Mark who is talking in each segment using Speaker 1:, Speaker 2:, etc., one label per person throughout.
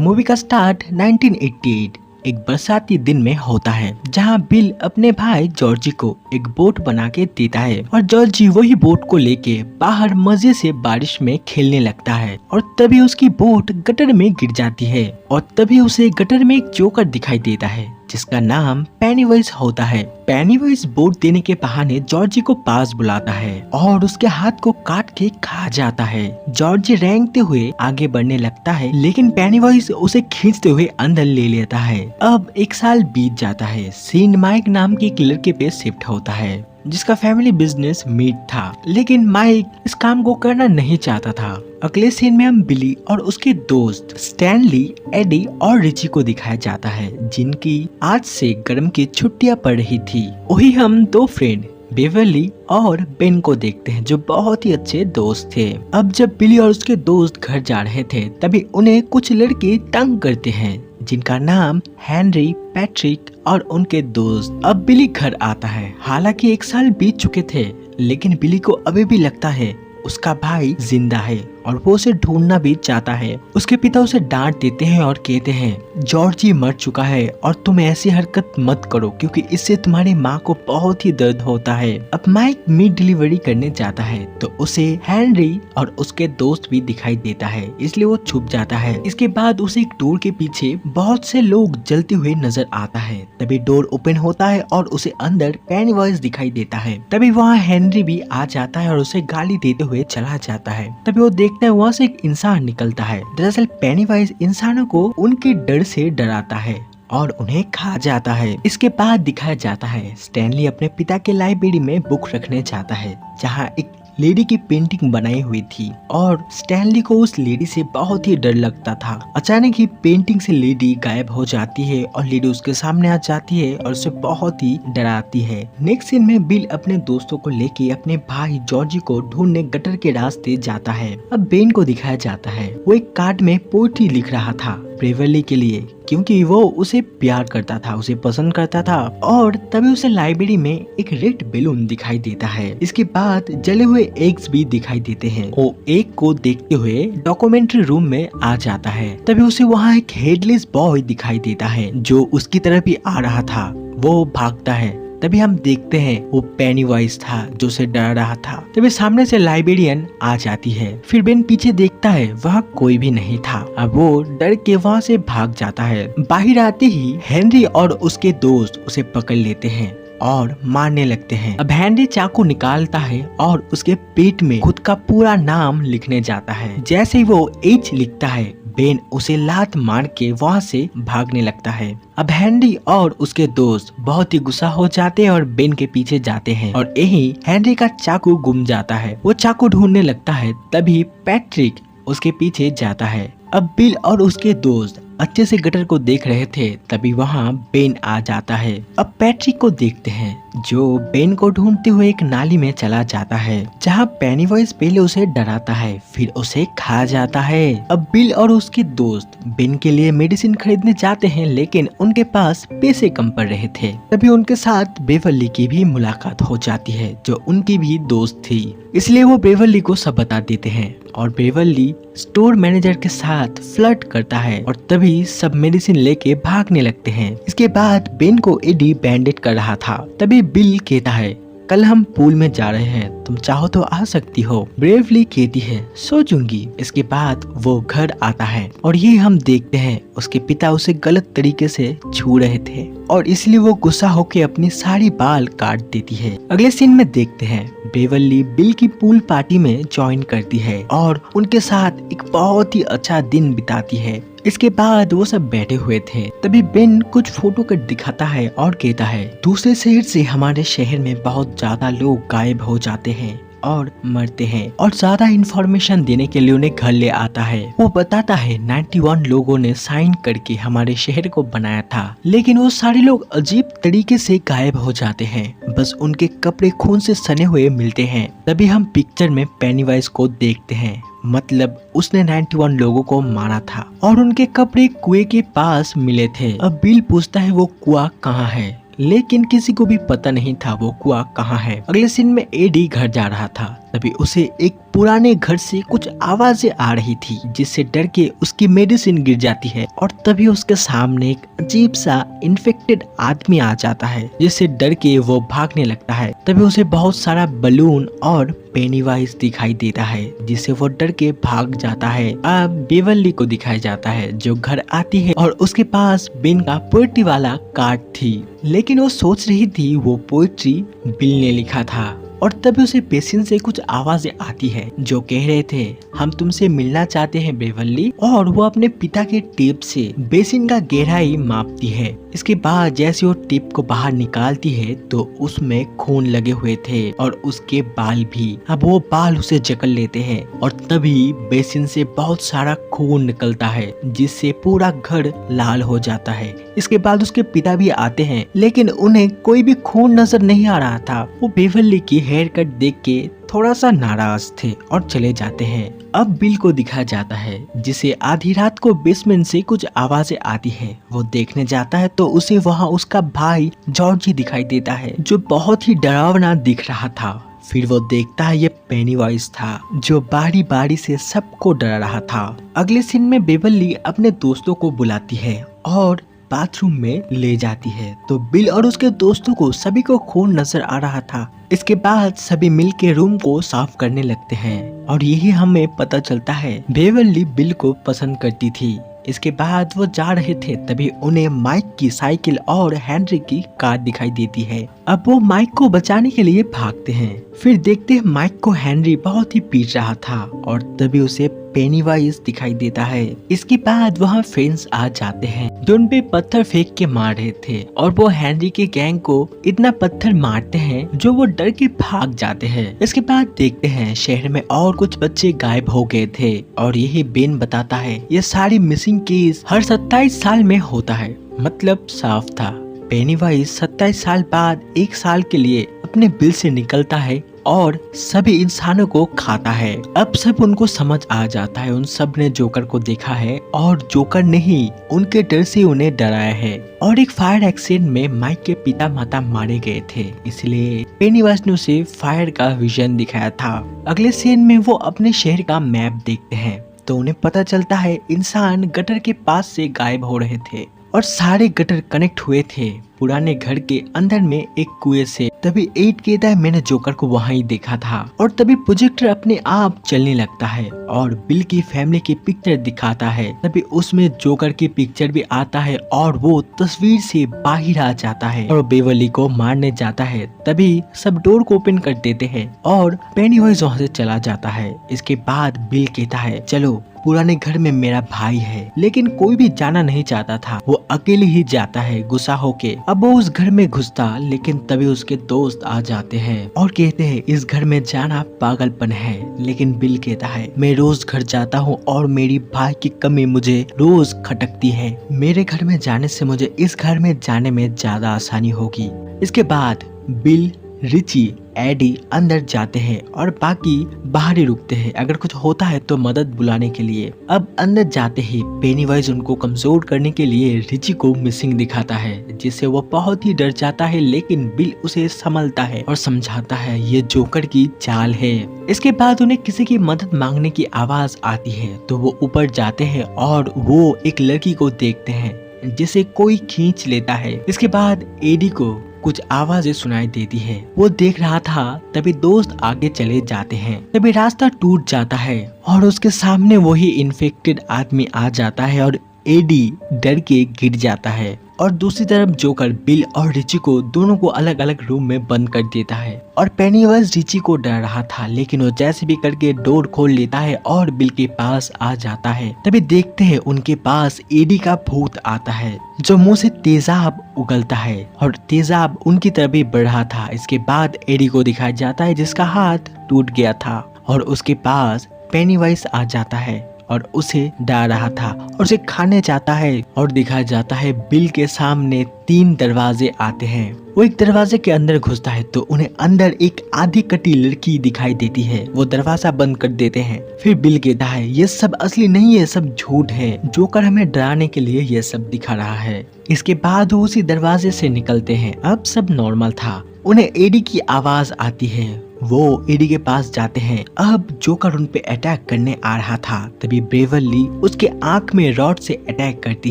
Speaker 1: Movie का start 1988 एक बरसाती दिन में होता है, जहां बिल अपने भाई जॉर्जी को एक बोट बना के देता है और जॉर्जी वही बोट को लेके बाहर मजे से बारिश में खेलने लगता है। और तभी उसकी बोट गटर में गिर जाती है और तभी उसे गटर में एक जोकर दिखाई देता है जिसका नाम पेनीवाइज होता है। पेनीवाइज बोट देने के बहाने जॉर्जी को पास बुलाता है और उसके हाथ को काट के खा जाता है। जॉर्जी रेंगते हुए आगे बढ़ने लगता है, लेकिन पेनीवाइज उसे खींचते हुए अंदर ले लेता है। अब एक साल बीत जाता है। सीन माइक नाम के एक लड़के पे शिफ्ट होता है जिसका फैमिली बिजनेस मीट था, लेकिन माइक इस काम को करना नहीं चाहता था। अगले सीन में हम बिली और उसके दोस्त स्टैनली, एडी और रिची को दिखाया जाता है जिनकी आज से गर्म की छुट्टियां पड़ रही थी। वही हम दो फ्रेंड बेवर्ली और बेन को देखते हैं जो बहुत ही अच्छे दोस्त थे। अब जब बिली और उसके दोस्त घर जा रहे थे तभी उन्हें कुछ लड़के तंग करते हैं जिनका नाम हेनरी, पैट्रिक और उनके दोस्त। अब बिली घर आता है। हालांकि एक साल बीत चुके थे, लेकिन बिली को अभी भी लगता है उसका भाई जिंदा है और वो उसे ढूंढना भी चाहता है। उसके पिता उसे डांट देते हैं और कहते हैं जॉर्जी मर चुका है और तुम ऐसी हरकत मत करो क्योंकि इससे तुम्हारी माँ को बहुत ही दर्द होता है। अब माइक मीट डिलीवरी करने जाता है तो उसे हेनरी और उसके दोस्त भी दिखाई देता है, इसलिए वो छुप जाता है। इसके बाद उसे एक डोर के पीछे बहुत से लोग जलते हुए नजर आता है। तभी डोर ओपन होता है और उसे अंदर पेनीवाइज दिखाई देता है। तभी वहाँ हेनरी भी आ जाता है और उसे गाली देते हुए चला जाता है। तभी वो देखता है वहाँ से एक इंसान निकलता है। दरअसल पेनीवाइज इंसानों को उनके डर से डराता है और उन्हें खा जाता है। इसके बाद दिखाया जाता है स्टैनली अपने पिता के लाइब्रेरी में बुक रखने जाता है जहाँ एक लेडी की पेंटिंग बनाई हुई थी और स्टैनली को उस लेडी से बहुत ही डर लगता था। अचानक ही पेंटिंग से लेडी गायब हो जाती है और लेडी उसके सामने आ जाती है और उसे बहुत ही डराती है। नेक्स्ट सीन में बिल अपने दोस्तों को लेके अपने भाई जॉर्जी को ढूंढने गटर के रास्ते जाता है। अब बेन को दिखाया जाता है वो एक कार्ड में पोएट्री लिख रहा था बेवर्ली के लिए क्योंकि वो उसे प्यार करता था, उसे पसंद करता था। और तभी उसे लाइब्रेरी में एक रेड बैलून दिखाई देता है। इसके बाद जले हुए एग्स भी दिखाई देते हैं। वो एग को देखते हुए डॉक्यूमेंट्री रूम में आ जाता है। तभी उसे वहाँ एक हेडलेस बॉय दिखाई देता है जो उसकी तरफ ही आ रहा था। वो भागता है। तभी हम देखते हैं वो पेनीवाइज था जो उसे डरा रहा था। तभी सामने से लाइब्रेरियन आ जाती है। फिर बेन पीछे देखता है, वहाँ कोई भी नहीं था। अब वो डर के वहाँ से भाग जाता है। बाहर आते ही हेनरी और उसके दोस्त उसे पकड़ लेते हैं और मारने लगते हैं। अब हेनरी चाकू निकालता है और उसके पेट में खुद का पूरा नाम लिखने जाता है। जैसे ही वो एच लिखता है बेन उसे लात मार के वहाँ से भागने लगता है। अब हेनरी और उसके दोस्त बहुत ही गुस्सा हो जाते हैं और बेन के पीछे जाते हैं और यही हेनरी का चाकू गुम जाता है। वो चाकू ढूंढने लगता है, तभी पैट्रिक उसके पीछे जाता है। अब बिल और उसके दोस्त अच्छे से गटर को देख रहे थे, तभी वहाँ बेन आ जाता है। अब पैट्रिक को देखते हैं जो बेन को ढूंढते हुए एक नाली में चला जाता है जहाँ पेनीवाइज पहले उसे डराता है फिर उसे खा जाता है। अब बिल और उसके दोस्त बेन के लिए मेडिसिन खरीदने जाते हैं, लेकिन उनके पास पैसे कम पड़ रहे थे। तभी उनके साथ बेवर्ली की भी मुलाकात हो जाती है जो उनकी भी दोस्त थी, इसलिए वो बेवर्ली को सब बता देते हैं और बेवर्ली स्टोर मैनेजर के साथ फ्लर्ट करता है और तभी सब मेडिसिन लेके भागने लगते हैं। इसके बाद बेन को एडी बैंडेज कर रहा था। तभी बिल कहता है कल हम पूल में जा रहे हैं, तुम चाहो तो आ सकती हो। ब्रेवली कहती है सो जाऊंगी। इसके बाद वो घर आता है और ये हम देखते हैं उसके पिता उसे गलत तरीके से छू रहे थे और इसलिए वो गुस्सा होकर अपनी सारी बाल काट देती है। अगले सीन में देखते हैं बेवर्ली बिल की पूल पार्टी में ज्वाइन करती है और उनके साथ एक बहुत ही अच्छा दिन बिताती है। इसके बाद वो सब बैठे हुए थे। तभी बेन कुछ फोटो कट दिखाता है और कहता है दूसरे शहर से हमारे शहर में बहुत ज्यादा लोग गायब हो जाते हैं और मरते हैं और ज्यादा इंफॉर्मेशन देने के लिए उन्हें घर ले आता है। वो बताता है 91 लोगों ने साइन करके हमारे शहर को बनाया था, लेकिन वो सारे लोग अजीब तरीके से गायब हो जाते हैं, बस उनके कपड़े खून से सने हुए मिलते हैं। तभी हम पिक्चर में पेनीवाइज को देखते हैं, मतलब उसने 91 लोगों को मारा था और उनके कपड़े कुएं के पास मिले थे। अब बिल पूछता है वो कुआं कहाँ है, लेकिन किसी को भी पता नहीं था वो कुआं कहाँ है। अगले सीन में एडी घर जा रहा था तभी उसे एक पुराने घर से कुछ आवाजें आ रही थी, जिससे डर के उसकी मेडिसिन गिर जाती है और तभी उसके सामने एक अजीब सा इन्फेक्टेड आदमी आ जाता है, जिससे डर के वो भागने लगता है। तभी उसे बहुत सारा बलून और पेनीवाइज दिखाई देता है, जिससे वो डर के भाग जाता है। अब बेवरली को दिखाया जाता है जो घर आती है और उसके पास बिन का पोएट्री वाला कार्ड थी, लेकिन वो सोच रही थी वो पोएट्री बिल ने लिखा था। और तभी उसे बेसिन से कुछ आवाजें आती है जो कह रहे थे हम तुमसे मिलना चाहते हैं बेवरली, और वो अपने पिता के टेप से बेसिन का गहराई मापती है। इसके बाद जैसे वो टेप को बाहर निकालती है तो उसमें खून लगे हुए थे और उसके बाल भी। अब वो बाल उसे जकड़ लेते हैं और तभी बेसिन से बहुत सारा खून निकलता है, जिससे पूरा घर लाल हो जाता है। इसके बाद उसके पिता भी आते हैं, लेकिन उन्हें कोई भी खून नजर नहीं आ रहा था। वो बेवरली की हेयर कट देख के थोड़ा सा नाराज थे और चले जाते हैं। अब बिल को दिखाया जाता है, जिसे आधी रात को बेसमेंट से कुछ आवाजें आती है। वो देखने जाता है तो उसे वहाँ उसका भाई जॉर्जी दिखाई देता है, जो बहुत ही डरावना दिख रहा था। फिर वो देखता है ये पेनीवाइज था, जो बारी बारी से सबको डरा रहा था। अगले सीन में बेवरली अपने दोस्तों को बुलाती है और बाथरूम में ले जाती है, तो बिल और उसके दोस्तों को सभी को खून नजर आ रहा था। इसके बाद सभी मिलके रूम को साफ करने लगते हैं और यही हमें पता चलता है बेवरली बिल को पसंद करती थी। इसके बाद वो जा रहे थे तभी उन्हें माइक की साइकिल और हेनरी की कार दिखाई देती है। अब वो माइक को बचाने के लिए भागते हैं। फिर देखते हैं माइक को हेनरी बहुत ही पीट रहा था और तभी उसे पेनीवाइज दिखाई देता है। इसके बाद वहाँ फ्रेंड्स आ जाते हैं जो उन पे पत्थर फेंक के मार रहे थे और वो हेनरी के गैंग को इतना पत्थर मारते हैं जो वो डर के भाग जाते हैं। इसके बाद देखते हैं शहर में और कुछ बच्चे गायब हो गए थे और यही बेन बताता है ये सारी मिसिंग केस हर 27 साल में होता है। मतलब साफ था पेनीवाइज 27 साल बाद 1 साल के लिए अपने बिल से निकलता है और सभी इंसानों को खाता है। अब सब उनको समझ आ जाता है, उन सब ने जोकर को देखा है और जोकर ने ही उनके डर से उन्हें डराया है। और एक फायर एक्सीडेंट में माइक के पिता माता मारे गए थे, इसलिए पेनीवाइज ने उसे फायर का विजन दिखाया था। अगले सीन में वो अपने शहर का मैप देखते हैं तो उन्हें पता चलता है इंसान गटर के पास से गायब हो रहे थे और सारे गटर कनेक्ट हुए थे पुराने घर के अंदर में एक कुएं से। तभी एड कहता है मैंने जोकर को वहाँ ही देखा था और तभी प्रोजेक्टर अपने आप चलने लगता है और बिल की फैमिली की पिक्चर दिखाता है। तभी उसमें जोकर की पिक्चर भी आता है और वो तस्वीर से बाहर आ जाता है और बेवरली को मारने जाता है। तभी सब डोर को ओपन कर देते हैं और पेनीवाइज वहाँ से चला जाता है। इसके बाद बिल कहता है चलो पुराने घर में मेरा भाई है, लेकिन कोई भी जाना नहीं चाहता था। वो अकेले ही जाता है गुस्सा होके। अब वो उस घर में घुसता, लेकिन तभी उसके दोस्त आ जाते हैं और कहते हैं इस घर में जाना पागलपन है। लेकिन बिल कहता है मैं रोज घर जाता हूँ और मेरी भाई की कमी मुझे रोज खटकती है। मेरे घर में जाने से मुझे इस घर में जाने में ज्यादा आसानी होगी। इसके बाद बिल, रिची, एडी अंदर जाते हैं और बाकी बाहर ही रुकते हैं, अगर कुछ होता है तो मदद बुलाने के लिए। अब अंदर जाते ही पेनीवाइज उनको कमजोर करने के लिए रिची को मिसिंग दिखाता है, जिससे वो बहुत ही डर जाता है। लेकिन बिल उसे संभलता है और समझाता है ये जोकर की चाल है। इसके बाद उन्हें किसी की मदद मांगने की आवाज आती है तो वो ऊपर जाते हैं और वो एक लड़की को देखते हैं जिसे कोई खींच लेता है। इसके बाद एडी को कुछ आवाजें सुनाई देती है, वो देख रहा था। तभी दोस्त आगे चले जाते हैं। तभी रास्ता टूट जाता है और उसके सामने वही इन्फेक्टेड आदमी आ जाता है और एडी डर के गिर जाता है। और दूसरी तरफ जोकर बिल और रिची को दोनों को अलग अलग रूम में बंद कर देता है और पेनीवाइज रिची को डर रहा था, लेकिन वो जैसे भी करके डोर खोल लेता है और बिल के पास आ जाता है। तभी देखते हैं उनके पास एडी का भूत आता है जो मुंह से तेजाब उगलता है और तेजाब उनकी तरफ भी बढ़ रहा था। इसके बाद एडी को दिखाया जाता है जिसका हाथ टूट गया था और उसके पास पेनीवाइज आ जाता है और उसे डरा रहा था और उसे खाने जाता है। और दिखाया जाता है बिल के सामने 3 दरवाजे आते हैं। वो एक दरवाजे के अंदर घुसता है तो उन्हें अंदर एक आधी कटी लड़की दिखाई देती है। वो दरवाजा बंद कर देते हैं। फिर बिल कहता है ये सब असली नहीं है, सब झूठ है, जोकर हमें डराने के लिए ये सब दिखा रहा है। इसके बाद वो उसी दरवाजे से निकलते हैं। अब सब नॉर्मल था। उन्हें एडी की आवाज आती है, वो एडी के पास जाते हैं। अब जोकर उन पे अटैक करने आ रहा था, तभी बेवर्ली उसके आंख में रॉड से अटैक करती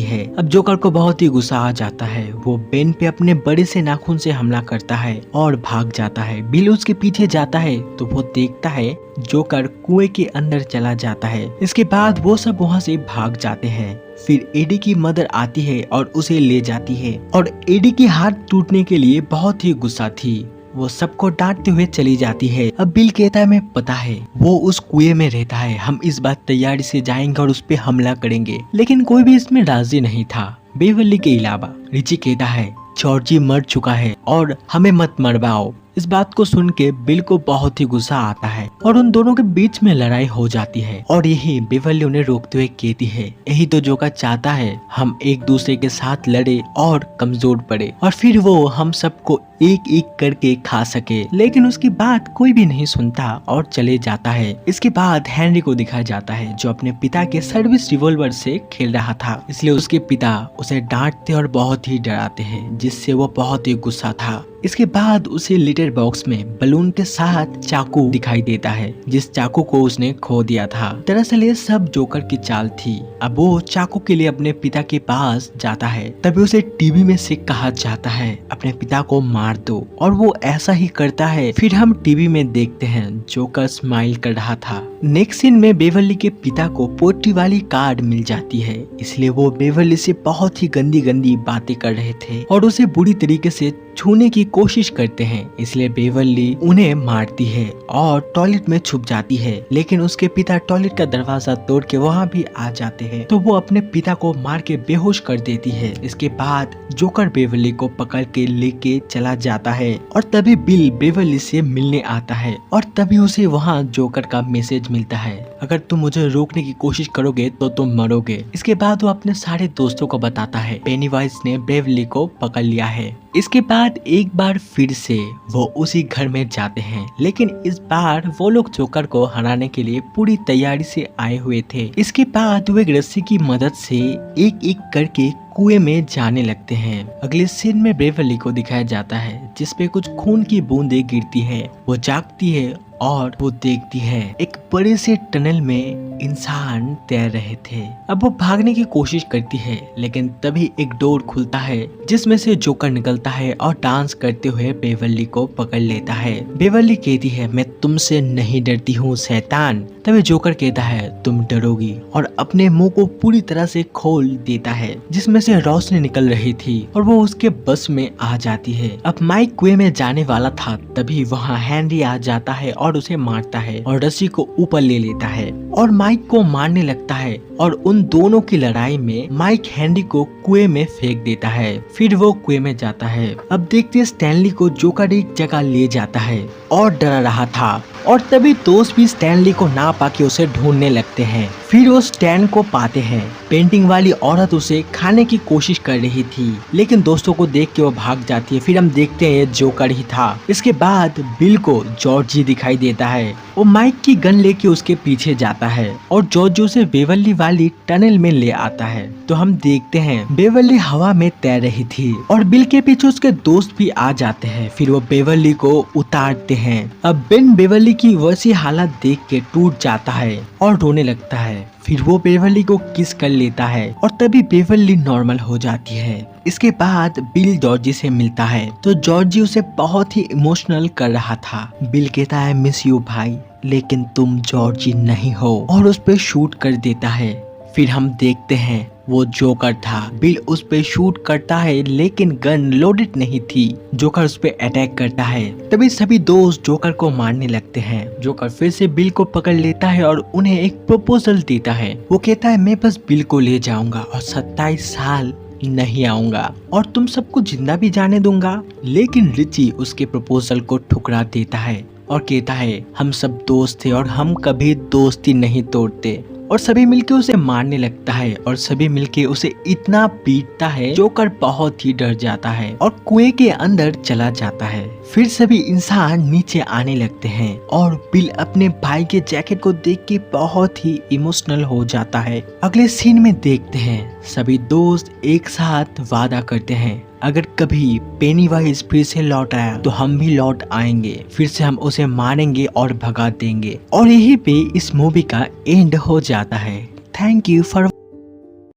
Speaker 1: है। अब जोकर को बहुत ही गुस्सा आ जाता है। वो बेन पे अपने बड़े से नाखून से हमला करता है और भाग जाता है। बिल उसके पीछे जाता है तो वो देखता है जोकर कुएं के अंदर चला जाता है। इसके बाद वो सब वहाँ से भाग जाते हैं। फिर एडी की मदर आती है और उसे ले जाती है और एडी की हाथ टूटने के लिए बहुत ही गुस्सा थी। वो सबको डांटते हुए चली जाती है। अब बिल कहता है, मैं पता है वो उस कुएं में रहता है, हम इस बार तैयारी से जाएंगे और उस पे हमला करेंगे। लेकिन कोई भी इसमें राजी नहीं था बेवर्ली के अलावा। रिची कहता है जॉर्जी मर चुका है और हमें मत मरवाओ। इस बात को सुन के बिल को बहुत ही गुस्सा आता है और उन दोनों के बीच में लड़ाई हो जाती है। और यही बेवर्ली उन्हें रोकते हुए कहती है, यही तो जोकर चाहता है, हम एक दूसरे के साथ लड़े और कमजोर पड़े और फिर वो हम सबको एक एक करके खा सके। लेकिन उसकी बात कोई भी नहीं सुनता और चले जाता है। इसके बाद हेनरी को दिखाया जाता है जो अपने पिता के सर्विस रिवॉल्वर से खेल रहा था, इसलिए उसके पिता उसे डांटते और बहुत ही डराते हैं, जिससे वो बहुत ही गुस्सा था। इसके बाद उसे लिटर बॉक्स में बलून के साथ चाकू दिखाई देता है, जिस चाकू को उसने खो दिया था। दरअसल ये सब जोकर की चाल थी। अब वो चाकू के लिए अपने पिता के पास जाता है, तभी उसे टीवी में से कहा जाता है अपने पिता को मार दो, और वो ऐसा ही करता है। फिर हम टीवी में देखते हैं जोकर स्माइल कर रहा था। नेक्स्ट सीन में बेवर्ली के पिता को पोट्री वाली कार्ड मिल जाती है, इसलिए वो बेवर्ली से बहुत ही गंदी गंदी बातें कर रहे थे और उसे बुरी तरीके से छूने की कोशिश करते हैं। इसलिए बेवर्ली उन्हें मारती है और टॉयलेट में छुप जाती है। लेकिन उसके पिता टॉयलेट का दरवाजा तोड़ के वहाँ भी आ जाते हैं, तो वो अपने पिता को मार के बेहोश कर देती है। इसके बाद जोकर बेवर्ली को पकड़ के लेके चला जाता है और तभी बिल बेवर्ली से मिलने आता है और तभी उसे वहाँ जोकर का मैसेज मिलता है, अगर तुम मुझे रोकने की कोशिश करोगे तो तुम मरोगे। इसके बाद वो अपने सारे दोस्तों को बताता है पेनीवाइज ने बेवर्ली को पकड़ लिया है। इसके बाद एक बार फिर से वो उसी घर में जाते हैं, लेकिन इस बार वो लोग जोकर को हराने के लिए पूरी तैयारी से आए हुए थे। इसके बाद वो एक रस्सी की मदद से एक एक करके कुएं में जाने लगते हैं। अगले सीन में बेवर्ली को दिखाया जाता है जिसपे कुछ खून की बूंदें गिरती है। वो जागती है और वो देखती है एक बड़े से टनल में इंसान तैर रहे थे। अब वो भागने की कोशिश करती है, लेकिन तभी एक डोर खुलता है जिसमें से जोकर निकलता है और डांस करते हुए बेवर्ली को पकड़ लेता है। बेवर्ली कहती है, मैं तुमसे नहीं डरती हूँ शैतान। तभी जोकर कहता है, तुम डरोगी, और अपने मुंह को पूरी तरह से खोल देता है जिसमें से रोशनी निकल रही थी और वो उसके बस में आ जाती है। अब माइक कुएं में जाने वाला था, तभी वहाँ हेनरी आ जाता है और उसे मारता है और रस्सी को ऊपर ले लेता है और माइक को मारने लगता है। और उन दोनों की लड़ाई में माइक हेनरी को कुएं में फेंक देता है। फिर वो कुएं में जाता है। अब देखते स्टैनली को जोकर एक जगह ले जाता है और डरा रहा था, और तभी दोस्त भी स्टैनली को ना पाके उसे ढूंढने लगते हैं। फिर वो स्टैन को पाते हैं। पेंटिंग वाली औरत उसे खाने की कोशिश कर रही थी, लेकिन दोस्तों को देख के वो भाग जाती है। फिर हम देखते हैं ये जोकर ही था। इसके बाद बिल को जॉर्जी दिखाई देता है। वो माइक की गन लेके उसके पीछे जाता है और जॉर्जी उसे बेवर्ली वाली टनल में ले आता है। तो हम देखते हैं बेवर्ली हवा में तैर रही थी और बिल के पीछे उसके दोस्त भी आ जाते हैं। फिर वो बेवर्ली को उतारते हैं। अब बेन बेवर्ली की वैसी हालत देख के टूट जाता है और रोने लगता है। फिर वो बेवर्ली को किस कर लेता है और तभी बेवर्ली नॉर्मल हो जाती है। इसके बाद बिल जॉर्जी से मिलता है, तो जॉर्जी उसे बहुत ही इमोशनल कर रहा था। बिल कहता है, मिस यू भाई, लेकिन तुम जॉर्जी नहीं हो, और उस पे शूट कर देता है। फिर हम देखते हैं वो जोकर था। बिल उस पे शूट करता है, लेकिन गन लोडेड नहीं थी। जोकर उस पे अटैक करता है। तभी सभी दोस्त जोकर को मारने लगते हैं। जोकर फिर से बिल को पकड़ लेता है और उन्हें एक प्रपोजल देता है। वो कहता है, मैं बस बिल को ले जाऊंगा और 27 साल नहीं आऊंगा और तुम सबको जिंदा भी जाने दूंगा। लेकिन रिची उसके प्रपोजल को ठुकरा देता है और कहता है, हम सब दोस्त थे और हम कभी दोस्ती नहीं तोड़ते। और सभी मिलके उसे मारने लगता है और सभी मिलके उसे इतना पीटता है, जोकर बहुत ही डर जाता है और कुएं के अंदर चला जाता है। फिर सभी इंसान नीचे आने लगते हैं और बिल अपने भाई के जैकेट को देख के बहुत ही इमोशनल हो जाता है। अगले सीन में देखते हैं सभी दोस्त एक साथ वादा करते हैं, अगर कभी पेनीवाइज फिर से लौट आया तो हम भी लौट आएंगे, फिर से हम उसे मारेंगे और भगा देंगे। और यही पे इस मूवी का एंड हो जाता है। Thank you for